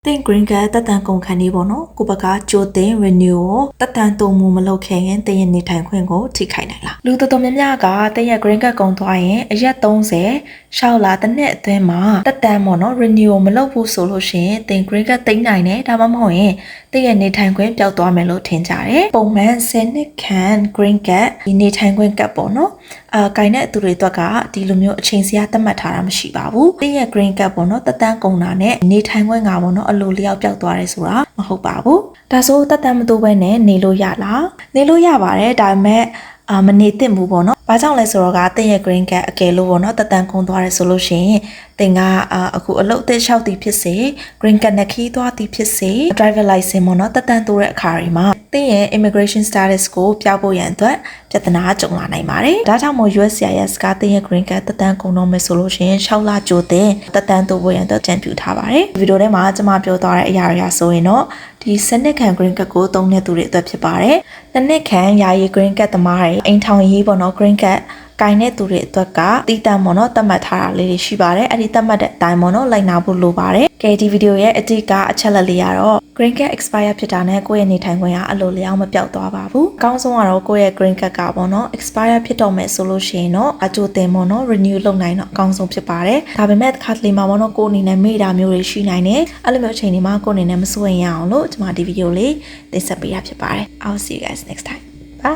တင် green card တက်တန်ကုန်ခံနေပေါ့နော်ကိုဘကကြိုတင် renew ကိုတက်တန်တုံမှုမလုပ်ခဲ့ရင်တင်ရနေထိုင်ခွင့်ကိုထိခိုက်နိုင်လားလူတော်တော်များများကတင်ရ green card ကုန်သွားရင်အရက်30ရှောက်လာတစ်နှစ်အတွင်းမှာတက်တန်ပေါ့နော် renew မလုပ်ဘူးဆိုလို့ရှိရင်တင် green card သိမ်းနိုင်တယ်ဒါမှမဟုတ်ရင်တင်ရနေထိုင်ခွင့်ပျောက်သွားမယ်လို့ထင်ကြတယ်ပုံမှန်10နှစ်ခန့် green card ဒီနေထိုင်ခွင့်ကပ်ပေါ့နော်ဂိုင်တဲ့သူတွေအတွက်ကဒီလိုမျိုးအချိန်စရာသတ်မှတ်ထားတာမရှိပါဘူးတင်ရ green card ပေါ့နော်တက်တန်ကုန်တာနဲ့နေထိုင်ခွင့်ကပေါ့နော်အလိုလျောက်ပျောက်သွားတယ်ဆိုတာမဟုတ်ပါဘူးဒါဆိုတက်တန်မတိုးဘဲနဲ့နေလို့ရလားနေလို့ရပါတယ်ဒါပေမဲ့မနေသင့်ဘူးပေါ့နော်။ဘာကြောင့်လဲဆိုတော့တင်ရဲ့ green card အကယ်လို့ပေါ့နော်တက်တန်ကုန်သွားတယ်ဆိုလို့ရှိရင်တင်ကအခုအလုပ်အသစ်လျှောက်တည်ဖြစ်စေ green card နဲ့ခီးသွားတည်ဖြစ်စေ driver license ပေါ့နော်တက်တန်တိုးတဲ့အခါတွေမှာတင်ရဲ့ immigration status ကိုပြဖို့ရန်အတွက်ပြဿနာကြုံလာနိုင်ပါတယ်။ဒါကြောင့်မို့ USCIS ကတင်ရဲ့ green card တက်တန်ကုန်တော့မယ်ဆိုလို့ရှိရင်6လကြိုတင်တက်တန်တိုးဖို့ရန်အတွက်ကြံပြူထားပါတယ်။ဒီဗီဒီယိုထဲမှာကျွန်မပြောသွားတဲ့အရာတွေဆိုရင်တော့ဒီစနစ်ခံ green card ကိုသုံးတဲ့သူတွေအတွက်ဖြစ်ပါတယ်။စနစ်ခံယာယီ green card သမားတွေအိမ်ထောင်ရေးပေါ့နော် green card ကိုင်တဲ့သူတွေအတွက်ကတီးတန့်ပေါ့နော်သတ်မှတ်ထားတာလေးတွေရှိပါတယ်အဲ့ဒီသတ်မှတ်တဲ့အတိုင်းပေါ့နော်လိုက်နာဖို့လိုပါတယ်ကဲဒီဗီဒီယိုရဲ့အတိကအချက်လက်လေးကတော့ green card expire ဖြစ်တာနဲ့ကိုယ့်ရဲ့နေထိုင်ခွင့်ကအလိုလျောက်မပြောက်သွားပါဘူးအကောင်းဆုံးကတော့ကိုယ့်ရဲ့ green card ကပေါ့နော် expire ဖြစ်တော့မယ်ဆိုလို့ရှိရင်တော့အကြိုတင်ပေါ့နော် renew လုပ်နိုင်တော့အကောင်းဆုံးဖြစ်ပါတယ်ဒါပေမဲ့တစ်ခါတလေမှာပေါ့နော်ကိုယ်အနေနဲ့မေ့တာမျိုးတွေရှိနိုင်တယ်အဲ့လိုမျိုးအချိန်တွေမှာကိုယ်အနေနဲ့မစိုးရင်ရအောင်လို့ကျွန်မဒီဗီဒီယိုလေးတင်ဆက်ပေးတာဖြစ်ပါတယ် I'll see you guys next time bye